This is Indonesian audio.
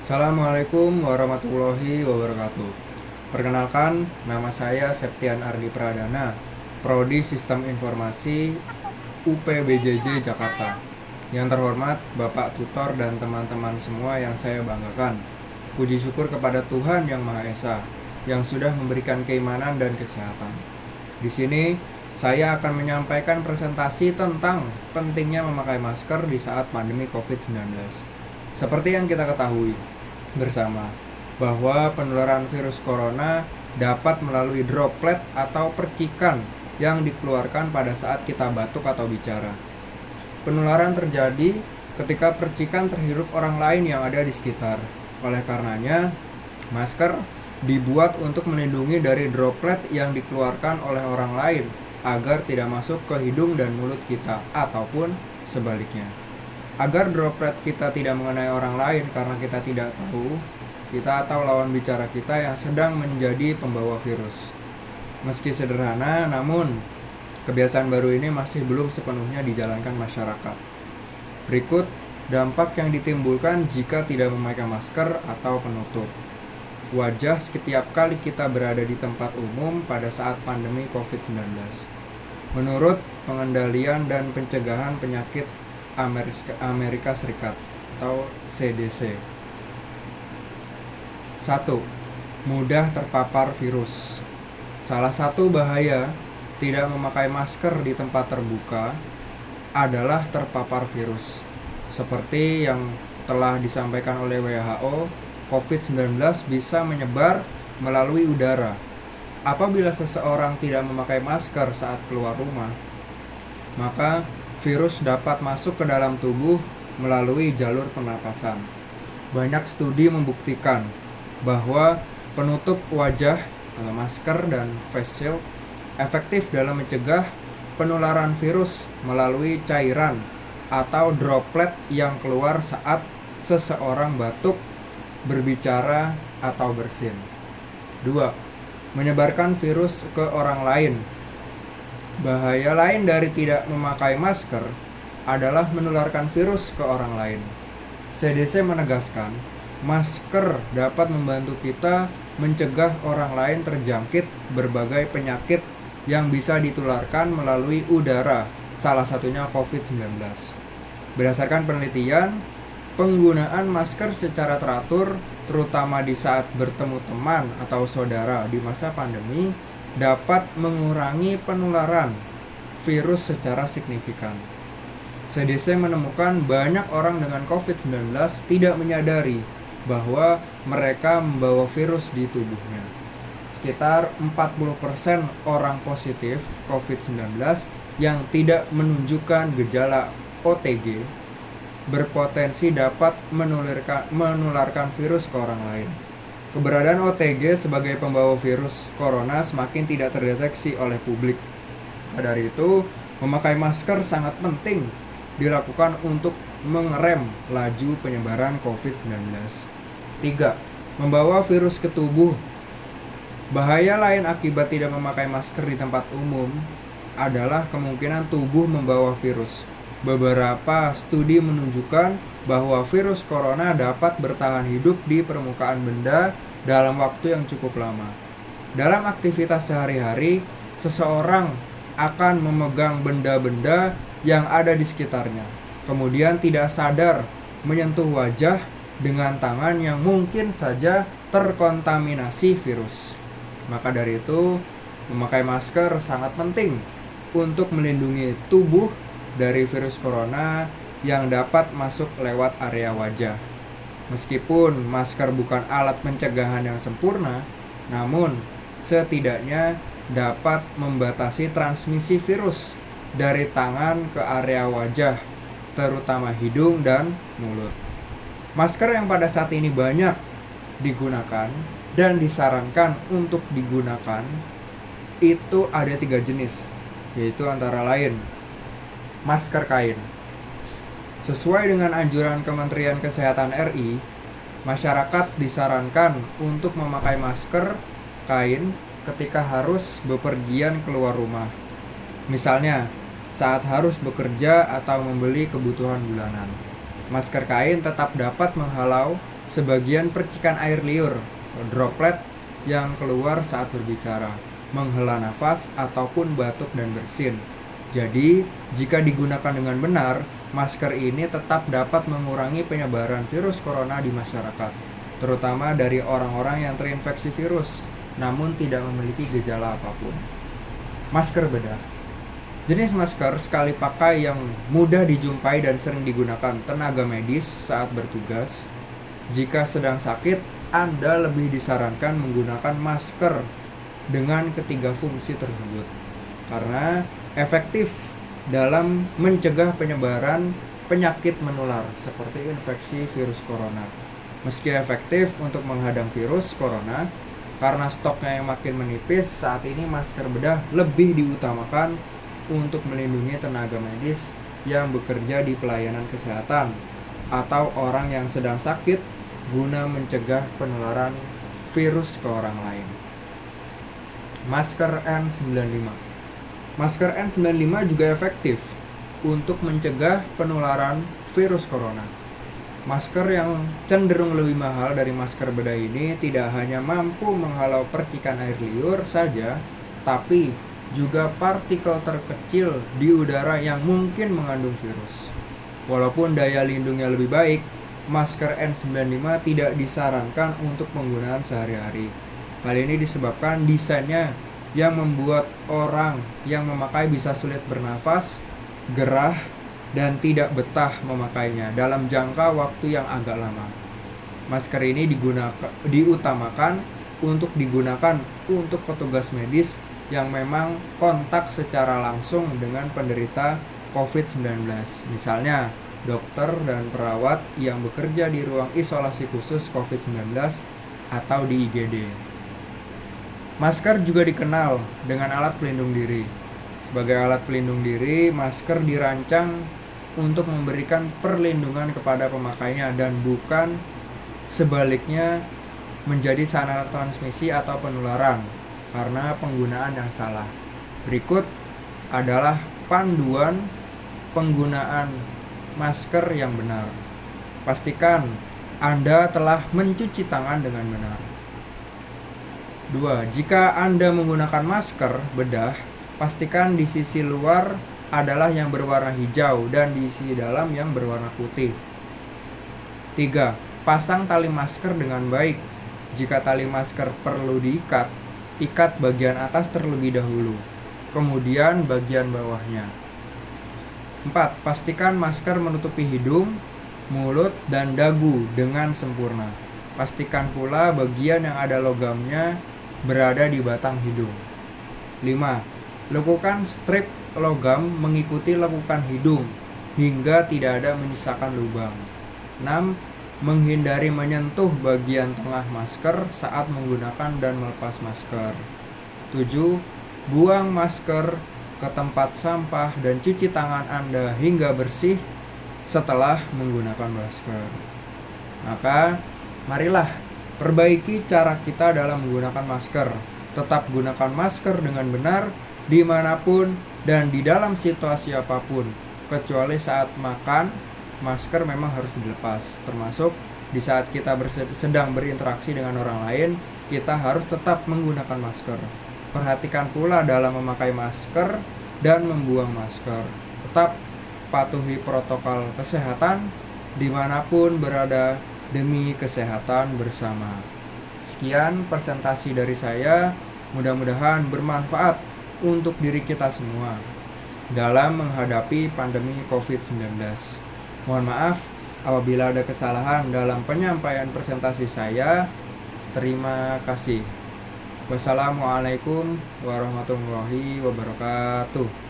Assalamualaikum warahmatullahi wabarakatuh. Perkenalkan, nama saya Septian Ardi Pradana, Prodi Sistem Informasi UPBJJ Jakarta. Yang terhormat Bapak Tutor dan teman-teman semua yang saya banggakan. Puji syukur kepada Tuhan Yang Maha Esa yang sudah memberikan keimanan dan kesehatan. Di sini saya akan menyampaikan presentasi tentang pentingnya memakai masker di saat pandemi COVID-19. Seperti yang kita ketahui bersama, bahwa penularan virus corona dapat melalui droplet atau percikan yang dikeluarkan pada saat kita batuk atau bicara. Penularan terjadi ketika percikan terhirup orang lain yang ada di sekitar. Oleh karenanya, masker dibuat untuk melindungi dari droplet yang dikeluarkan oleh orang lain agar tidak masuk ke hidung dan mulut kita ataupun sebaliknya. Agar droplet kita tidak mengenai orang lain karena kita tidak tahu kita atau lawan bicara kita yang sedang menjadi pembawa virus. Meski sederhana, namun kebiasaan baru ini masih belum sepenuhnya dijalankan masyarakat. Berikut dampak yang ditimbulkan jika tidak memakai masker atau penutup wajah setiap kali kita berada di tempat umum pada saat pandemi COVID-19. Menurut Pengendalian dan Pencegahan Penyakit Amerika Serikat atau CDC. 1. Mudah terpapar virus. Salah satu bahaya tidak memakai masker di tempat terbuka adalah terpapar virus. Seperti yang telah disampaikan oleh WHO, COVID-19 bisa menyebar melalui udara. Apabila seseorang tidak memakai masker saat keluar rumah, maka virus dapat masuk ke dalam tubuh melalui jalur pernapasan. Banyak studi membuktikan bahwa penutup wajah, masker dan face shield efektif dalam mencegah penularan virus melalui cairan atau droplet yang keluar saat seseorang batuk, berbicara, atau bersin. 2. Menyebarkan virus ke orang lain. Bahaya lain dari tidak memakai masker adalah menularkan virus ke orang lain. CDC menegaskan, masker dapat membantu kita mencegah orang lain terjangkit berbagai penyakit yang bisa ditularkan melalui udara, salah satunya COVID-19. Berdasarkan penelitian, penggunaan masker secara teratur, terutama di saat bertemu teman atau saudara di masa pandemi, dapat mengurangi penularan virus secara signifikan. CDC menemukan banyak orang dengan COVID-19 tidak menyadari bahwa mereka membawa virus di tubuhnya. Sekitar 40% orang positif COVID-19 yang tidak menunjukkan gejala OTG berpotensi dapat menularkan virus ke orang lain. Keberadaan OTG sebagai pembawa virus corona semakin tidak terdeteksi oleh publik. Dari itu, memakai masker sangat penting dilakukan untuk mengerem laju penyebaran COVID-19. 3. Membawa virus ke tubuh. Bahaya lain akibat tidak memakai masker di tempat umum adalah kemungkinan tubuh membawa virus. Beberapa studi menunjukkan bahwa virus corona dapat bertahan hidup di permukaan benda dalam waktu yang cukup lama. Dalam aktivitas sehari-hari, seseorang akan memegang benda-benda yang ada di sekitarnya, kemudian tidak sadar menyentuh wajah dengan tangan yang mungkin saja terkontaminasi virus. Maka dari itu, memakai masker sangat penting untuk melindungi tubuh dari virus corona yang dapat masuk lewat area wajah. Meskipun masker bukan alat pencegahan yang sempurna, namun setidaknya dapat membatasi transmisi virus dari tangan ke area wajah, terutama hidung dan mulut. Masker yang pada saat ini banyak digunakan dan disarankan untuk digunakan itu ada 3 jenis, yaitu antara lain masker kain. Sesuai dengan anjuran Kementerian Kesehatan RI, masyarakat disarankan untuk memakai masker kain ketika harus bepergian keluar rumah. Misalnya, saat harus bekerja atau membeli kebutuhan bulanan. Masker kain tetap dapat menghalau sebagian percikan air liur, droplet yang keluar saat berbicara, menghela nafas, ataupun batuk dan bersin. Jadi, jika digunakan dengan benar, masker ini tetap dapat mengurangi penyebaran virus corona di masyarakat, terutama dari orang-orang yang terinfeksi virus, namun tidak memiliki gejala apapun. Masker bedah. Jenis masker sekali pakai yang mudah dijumpai dan sering digunakan tenaga medis saat bertugas. Jika sedang sakit, Anda lebih disarankan menggunakan masker dengan ketiga fungsi tersebut, karena efektif dalam mencegah penyebaran penyakit menular seperti infeksi virus corona. Meski efektif untuk menghadang virus corona, karena stoknya yang makin menipis, saat ini masker bedah lebih diutamakan untuk melindungi tenaga medis yang bekerja di pelayanan kesehatan atau orang yang sedang sakit guna mencegah penularan virus ke orang lain. Masker N95. Masker N95 juga efektif untuk mencegah penularan virus corona. Masker yang cenderung lebih mahal dari masker bedah ini tidak hanya mampu menghalau percikan air liur saja, tapi juga partikel terkecil di udara yang mungkin mengandung virus. Walaupun daya lindungnya lebih baik, masker N95 tidak disarankan untuk penggunaan sehari-hari. Hal ini disebabkan desainnya yang membuat orang yang memakai bisa sulit bernafas, gerah, dan tidak betah memakainya dalam jangka waktu yang agak lama. Masker ini diutamakan untuk digunakan untuk petugas medis yang memang kontak secara langsung dengan penderita COVID-19, misalnya dokter dan perawat yang bekerja di ruang isolasi khusus COVID-19 atau di IGD. Masker juga dikenal dengan alat pelindung diri. Sebagai alat pelindung diri, masker dirancang untuk memberikan perlindungan kepada pemakainya dan bukan sebaliknya menjadi sarana transmisi atau penularan karena penggunaan yang salah. Berikut adalah panduan penggunaan masker yang benar. Pastikan Anda telah mencuci tangan dengan benar. 2. Jika Anda menggunakan masker bedah, pastikan di sisi luar adalah yang berwarna hijau dan di sisi dalam yang berwarna putih. 3. Pasang tali masker dengan baik. Jika tali masker perlu diikat, ikat bagian atas terlebih dahulu, kemudian bagian bawahnya. 4. Pastikan masker menutupi hidung, mulut, dan dagu dengan sempurna. Pastikan pula bagian yang ada logamnya berada di batang hidung. 5. Lekukan strip logam mengikuti lekukan hidung hingga tidak ada menyisakan lubang. 6. Menghindari menyentuh bagian tengah masker saat menggunakan dan melepas masker. 7. Buang masker ke tempat sampah dan cuci tangan Anda hingga bersih setelah menggunakan masker. Maka, marilah perbaiki cara kita dalam menggunakan masker. Tetap gunakan masker dengan benar dimanapun dan di dalam situasi apapun, kecuali saat makan. Masker memang harus dilepas, termasuk di saat kita sedang berinteraksi dengan orang lain, kita harus tetap menggunakan masker. Perhatikan pula dalam memakai masker dan membuang masker. Tetap patuhi protokol kesehatan dimanapun berada demi kesehatan bersama. Sekian presentasi dari saya, mudah-mudahan bermanfaat untuk diri kita semua dalam menghadapi pandemi COVID-19. Mohon maaf apabila ada kesalahan dalam penyampaian presentasi saya. Terima kasih. Wassalamualaikum warahmatullahi wabarakatuh.